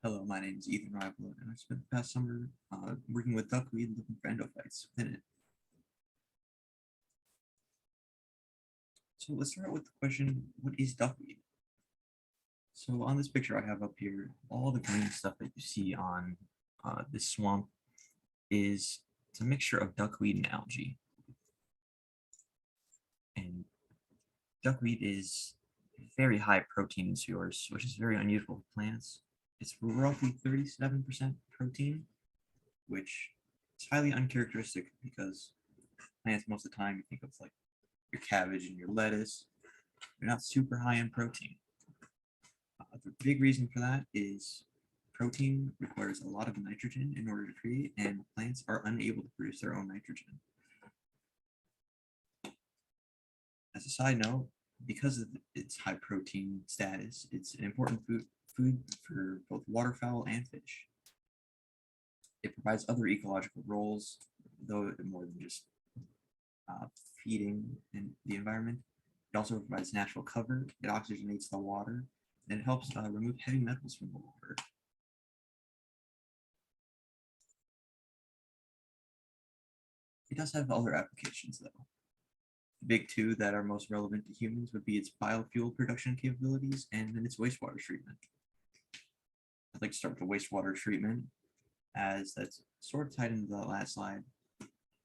Hello, my name is Ethan Raivala, and I've spent the past summer working with duckweed and looking for endophytes within it. So let's start out with the question, what is duckweed? So on this picture I have up here, all the green stuff that you see on this swamp it's a mixture of duckweed and algae. And duckweed is very high protein source, which is very unusual for plants. It's roughly 37% protein, which is highly uncharacteristic because plants most of the time you think of like your cabbage and your lettuce. They're not super high in protein. The big reason for that is protein requires a lot of nitrogen in order to create, and plants are unable to produce their own nitrogen. As a side note, because of its high protein status, it's an important food for both waterfowl and fish. It provides other ecological roles, though more than just feeding in the environment. It also provides natural cover, it oxygenates the water, and it helps remove heavy metals from the water. It does have other applications, though. The big two that are most relevant to humans would be its biofuel production capabilities and then its wastewater treatment. I'd like to start with the wastewater treatment, as that's sort of tied into the last slide.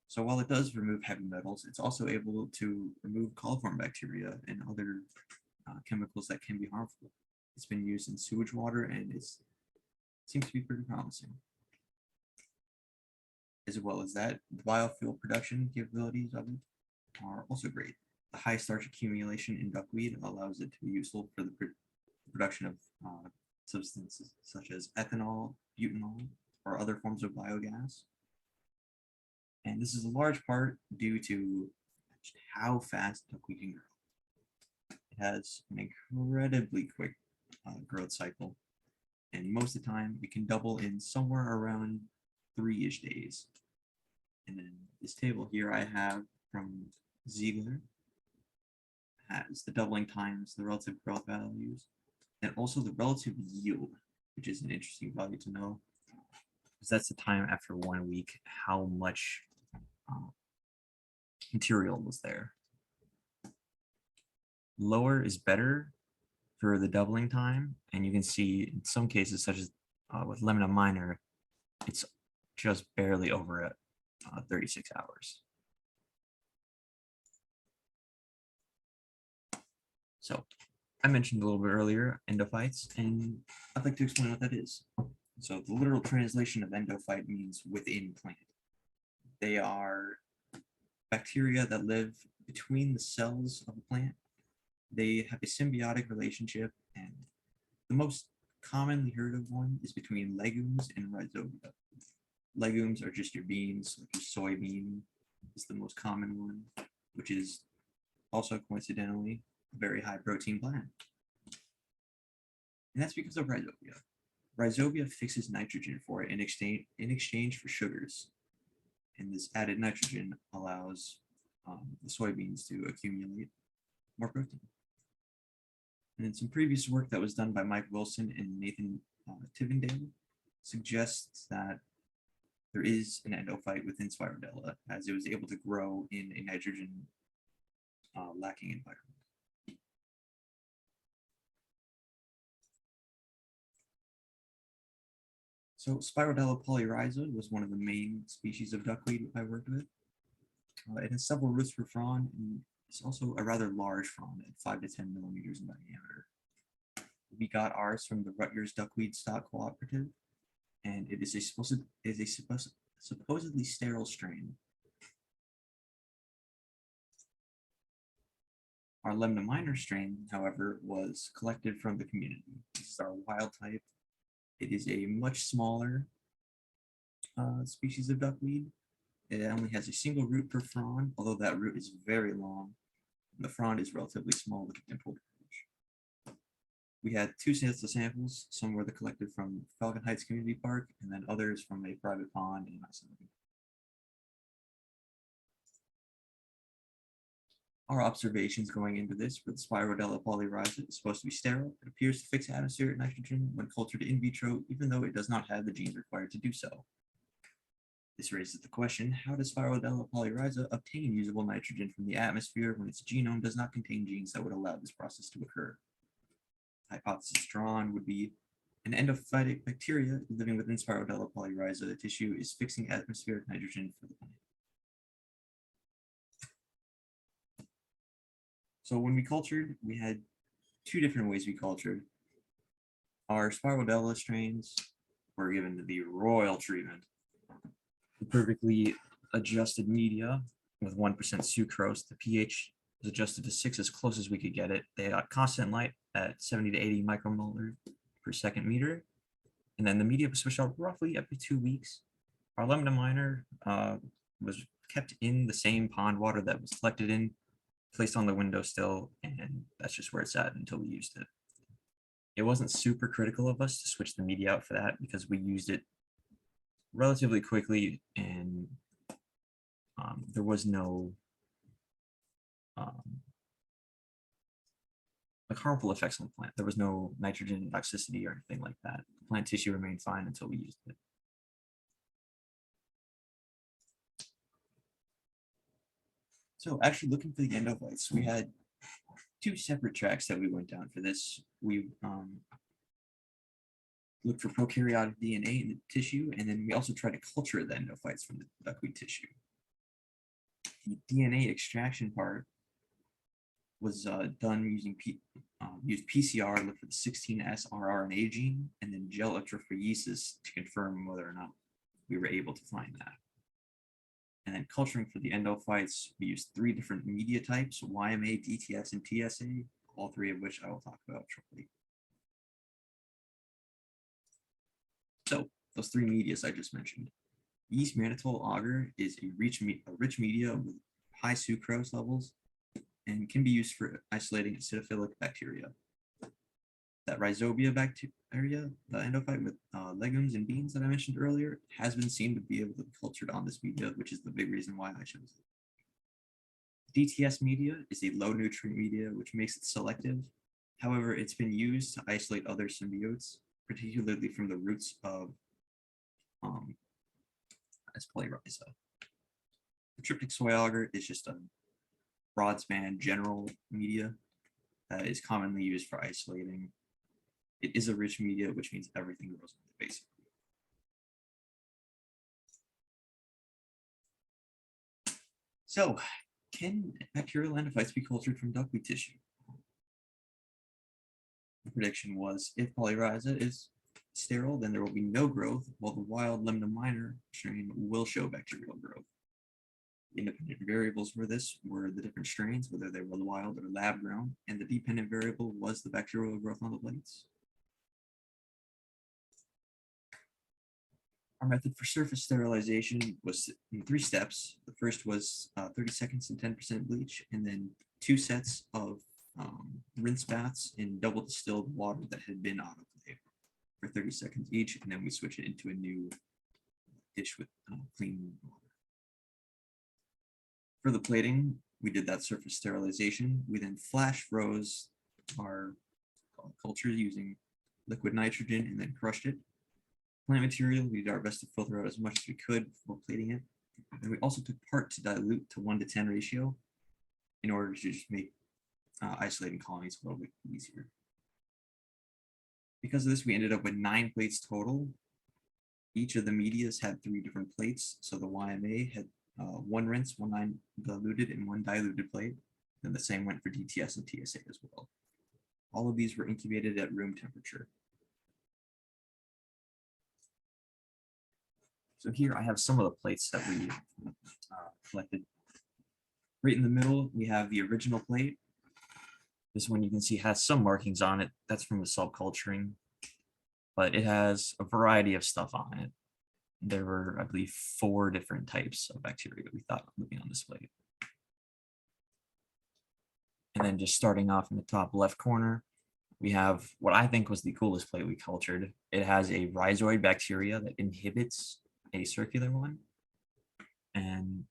So while it does remove heavy metals, it's also able to remove coliform bacteria and other chemicals that can be harmful. It's been used in sewage water and it seems to be pretty promising. As well as that, the biofuel production capabilities of it are also great. The high starch accumulation in duckweed allows it to be useful for the production of substances such as ethanol, butanol, or other forms of biogas. And this is a large part due to how fast duckweed can grow. It has an incredibly quick growth cycle, and most of the time it can double in somewhere around 3-ish days. And then this table here I have from Ziegler has the doubling times, the relative growth values, and also the relative yield, which is an interesting value to know, because that's the time after 1 week, how much material was there. Lower is better for the doubling time, and you can see in some cases, such as with lemon minor, it's just barely over at 36 hours. So I mentioned a little bit earlier endophytes, and I'd like to explain what that is. So the literal translation of endophyte means within plant. They are bacteria that live between the cells of a plant. They have a symbiotic relationship, and the most commonly heard of one is between legumes and rhizobia. Legumes are just your beans, like your soybean is the most common one, which is also coincidentally a very high protein plant. And that's because of rhizobia. Rhizobia fixes nitrogen for it in exchange for sugars. And this added nitrogen allows the soybeans to accumulate more protein. And then some previous work that was done by Mike Wilson and Nathan Tivendale suggests that there is an endophyte within Spirodella, as it was able to grow in a nitrogen lacking environment. So Spirodella polyrhiza was one of the main species of duckweed I worked with. It has several roots per frond, and it's also a rather large frond at 5 to 10 millimeters in diameter. We got ours from the Rutgers Duckweed Stock Cooperative, and it is a supposedly sterile strain. Our lemna minor strain, however, was collected from the community. This is our wild type. It is a much smaller species of duckweed. It only has a single root per frond, although that root is very long. And the frond is relatively small with a dimpled edge. We had 2 sets of samples. Some were collected from Falcon Heights Community Park, and then others from a private pond in Iceland. Our observations going into this with Spirodella polyrhiza is supposed to be sterile. It appears to fix atmospheric nitrogen when cultured in vitro, even though it does not have the genes required to do so. This raises the question, how does Spirodella polyrhiza obtain usable nitrogen from the atmosphere when its genome does not contain genes that would allow this process to occur? The hypothesis drawn would be an endophytic bacteria living within Spirodella polyrhiza tissue is fixing atmospheric nitrogen for the plant. So when we cultured, we had two different ways we cultured. Our Spirodella strains were given the royal treatment. The perfectly adjusted media with 1% sucrose. The pH was adjusted to 6 as close as we could get it. They got constant light at 70 to 80 micromolar per second meter. And then the media was switched out roughly every 2 weeks. Our lambda minor was kept in the same pond water that was collected in, placed on the windowsill, and that's just where it's at until we used it. It wasn't super critical of us to switch the media out for that because we used it relatively quickly, and there was no like harmful effects on the plant. There was no nitrogen toxicity or anything like that. The plant tissue remained fine until we used it. So actually looking for the endophytes, we had two separate tracks that we went down for this. We looked for prokaryotic DNA in the tissue, and then we also tried to culture the endophytes from the duckweed tissue. The DNA extraction part was done using used PCR, looked for the 16S rRNA gene, and then gel electrophoresis to confirm whether or not we were able to find that. And then culturing for the endophytes, we used 3 different media types, YMA, DTS, and TSA, all 3 of which I will talk about shortly. So those 3 medias I just mentioned. Yeast mannitol agar is a rich media with high sucrose levels and can be used for isolating acidophilic bacteria. That rhizobia bacteria, the endophyte with legumes and beans that I mentioned earlier, has been seen to be able to be cultured on this media, which is the big reason why I chose it. DTS media is a low nutrient media, which makes it selective. However, it's been used to isolate other symbiotes, particularly from the roots of polyrhiza. The tryptic soy agar is just a broad-span general media that is commonly used for isolating. It is a rich media, which means everything grows on it, basically. So, can bacterial endophytes be cultured from duckweed tissue? The prediction was if polyrhiza is sterile, then there will be no growth, while the wild lambda minor strain will show bacterial growth. Independent variables for this were the different strains, whether they were wild or lab grown, and the dependent variable was the bacterial growth on the plates. Our method for surface sterilization was in 3 steps. The first was 30 seconds and 10% bleach, and then 2 sets of rinse baths in double distilled water that had been autoclaved for 30 seconds each, and then we switch it into a new dish with clean water. For the plating, we did that surface sterilization. We then flash froze our culture using liquid nitrogen and then crushed it. Plant material, we did our best to filter out as much as we could before plating it. And we also took part to dilute to 1:10 ratio in order to just make isolating colonies a little bit easier. Because of this, we ended up with 9 plates total. Each of the medias had 3 different plates. So the YMA had 1 rinse, 1 non-diluted, and 1 diluted plate. Then the same went for DTS and TSA as well. All of these were incubated at room temperature. So here I have some of the plates that we collected. Right in the middle, we have the original plate. This one you can see has some markings on it. That's from the subculturing, but it has a variety of stuff on it. There were, I believe, 4 different types of bacteria we thought would be on this plate. And then just starting off in the top left corner, we have what I think was the coolest plate we cultured. It has a rhizoid bacteria that inhibits a circular one. And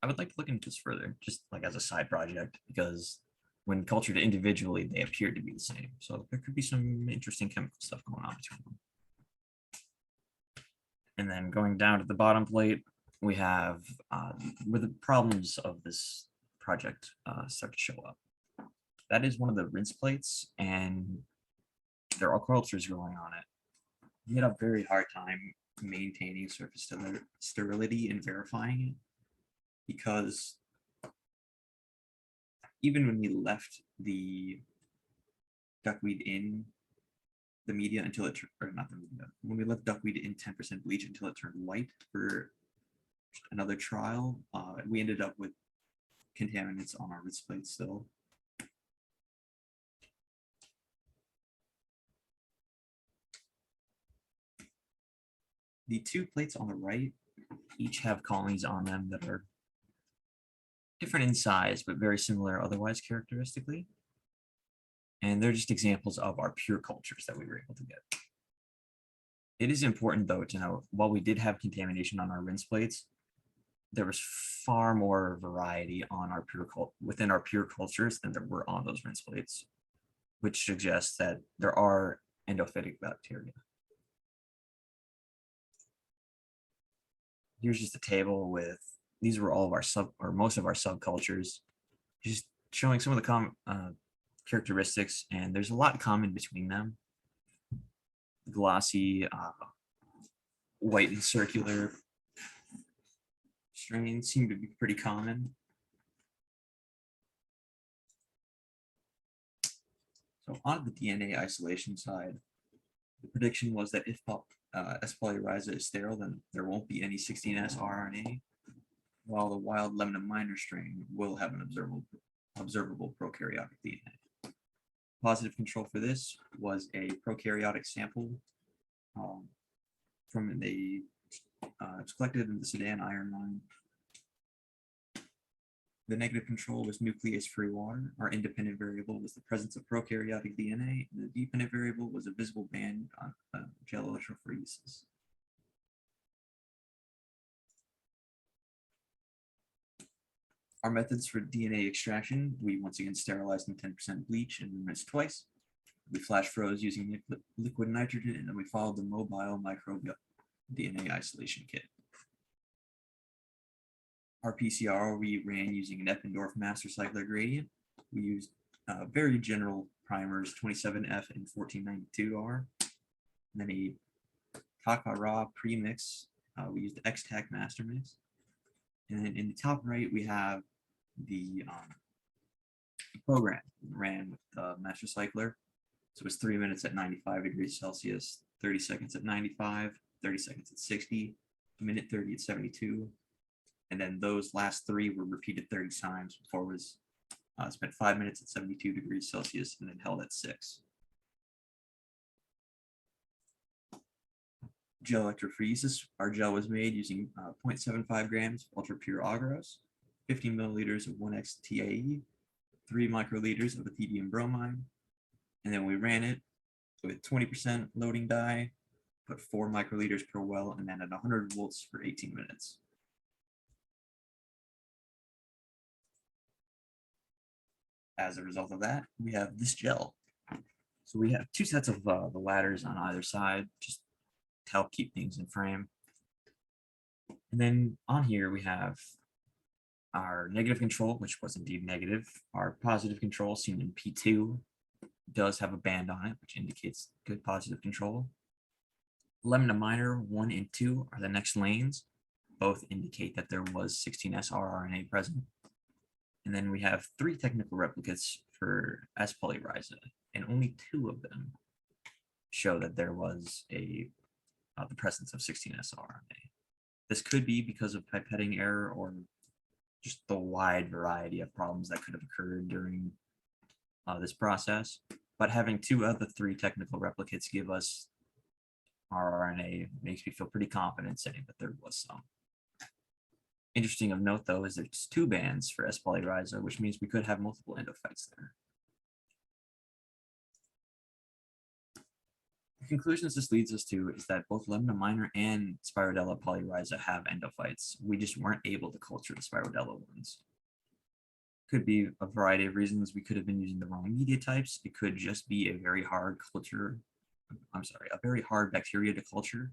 I would like to look into this further, just like as a side project, because when cultured individually, they appear to be the same. So there could be some interesting chemical stuff going on between them. And then going down to the bottom plate, we have where the problems of this project start to show up. That is one of the rinse plates, and there are cultures growing on it. We had a very hard time maintaining surface sterility and verifying it, because even when we left the duckweed in the media until it or not the media, when we left duckweed in 10% bleach until it turned white for another trial, we ended up with contaminants on our rinse plate still. The two plates on the right each have colonies on them that are different in size, but very similar otherwise characteristically. And they're just examples of our pure cultures that we were able to get. It is important, though, to note, while we did have contamination on our rinse plates, there was far more variety on our within our pure cultures than there were on those rinse plates, which suggests that there are endophytic bacteria. Here's just a table with, these were all of our most of our subcultures, just showing some of the common characteristics, and there's a lot common between them. Glossy, white and circular strains seem to be pretty common. So on the DNA isolation side, the prediction was that if S. polyrhiza is sterile, then there won't be any 16S rRNA, while the wild lemna minor strain will have an observable prokaryotic DNA. Positive control for this was a prokaryotic sample from it's collected in the Sudan iron mine. The negative control was nuclease-free water. Our independent variable was the presence of prokaryotic DNA, and the dependent variable was a visible band on gel electrophoresis. Our methods for DNA extraction, we once again sterilized in 10% bleach and rinsed twice. We flash froze using liquid nitrogen, and then we followed the mobile microbial DNA isolation kit. Our PCR we ran using an Eppendorf master cycler gradient. We used very general primers, 27F and 1492R. And then a Takara premix. We used X-Tac master mix. And then in the top right, we have the program ran with the master cycler. So it was 3 minutes at 95 degrees Celsius, 30 seconds at 95, 30 seconds at 60, minute 30 at 72. And then those last three were repeated 30 times before it was spent 5 minutes at 72 degrees Celsius and then held at 6. Gel electrophoresis. Our gel was made using 0.75 grams of ultra pure agarose, 15 milliliters of 1x TAE, 3 microliters of ethedium bromide, and then we ran it with 20% loading dye, put 4 microliters per well, and then at 100 volts for 18 minutes. As a result of that, we have this gel. So we have two sets of the ladders on either side, just to help keep things in frame. And then on here we have our negative control, which was indeed negative. Our positive control, seen in P2, does have a band on it, which indicates good positive control. Lemna minor 1 and 2 are the next lanes. Both indicate that there was 16S rRNA present. And then we have 3 technical replicates for S. polyrhiza, and only 2 of them show that there was the presence of 16S rRNA. This could be because of pipetting error or just the wide variety of problems that could have occurred during this process. But having 2 of the 3 technical replicates give us rRNA makes me feel pretty confident saying that there was some. Interesting of note, though, is there's 2 bands for S. polyrhiza, which means we could have multiple endophytes there. The conclusions this leads us to is that both Lemna minor and Spirodella polyrhiza have endophytes. We just weren't able to culture the Spirodella ones. Could be a variety of reasons. We could have been using the wrong media types. It could just be a very hard culture. I'm sorry, a very hard bacteria to culture.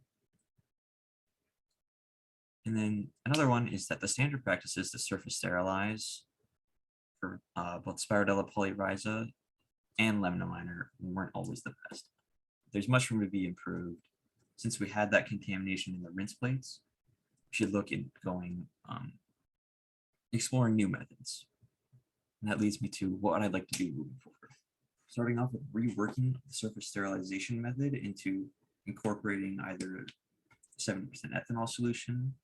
And then another one is that the standard practices to surface sterilize for both Spirodella polyrhiza and Lemna minor weren't always the best. There's much room to be improved. Since we had that contamination in the rinse plates, we should look at going exploring new methods. And that leads me to what I'd like to do moving forward. Starting off with reworking the surface sterilization method into incorporating either 70% ethanol solution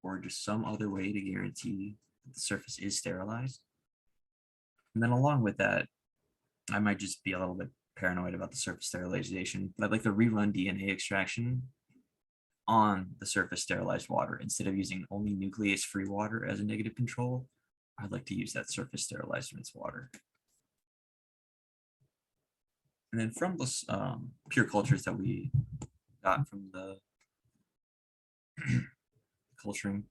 or just some other way to guarantee that the surface is sterilized. And then along with that, I might just be a little bit paranoid about the surface sterilization, but I'd like to rerun DNA extraction on the surface sterilized water. Instead of using only nuclease-free water as a negative control, I'd like to use that surface sterilized rinse water. And then from those pure cultures that we got from the culturing,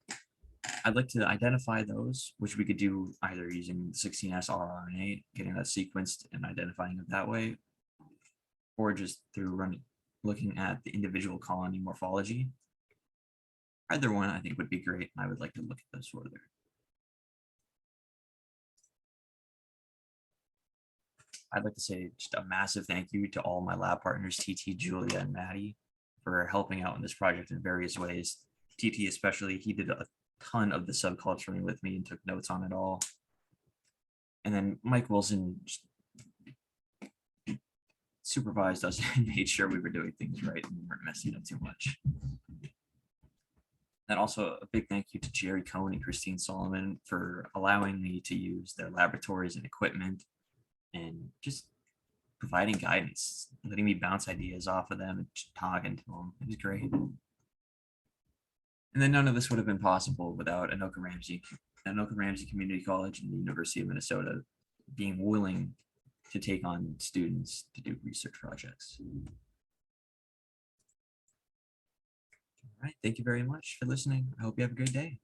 I'd like to identify those, which we could do either using 16S rRNA, getting that sequenced and identifying it that way, or just through looking at the individual colony morphology. Either one I think would be great, and I would like to look at those further. I'd like to say just a massive thank you to all my lab partners, TT, Julia, and Maddie, for helping out in this project in various ways. TT especially, he did a ton of the subculturing with me and took notes on it all. And then Mike Wilson just supervised us and made sure we were doing things right and we weren't messing up too much. And also a big thank you to Jerry Cohn and Christine Solomon for allowing me to use their laboratories and equipment and just providing guidance, letting me bounce ideas off of them and just talking to them. It was great. And then none of this would have been possible without Anoka Ramsey Community College and the University of Minnesota being willing to take on students to do research projects. All right, thank you very much for listening. I hope you have a great day.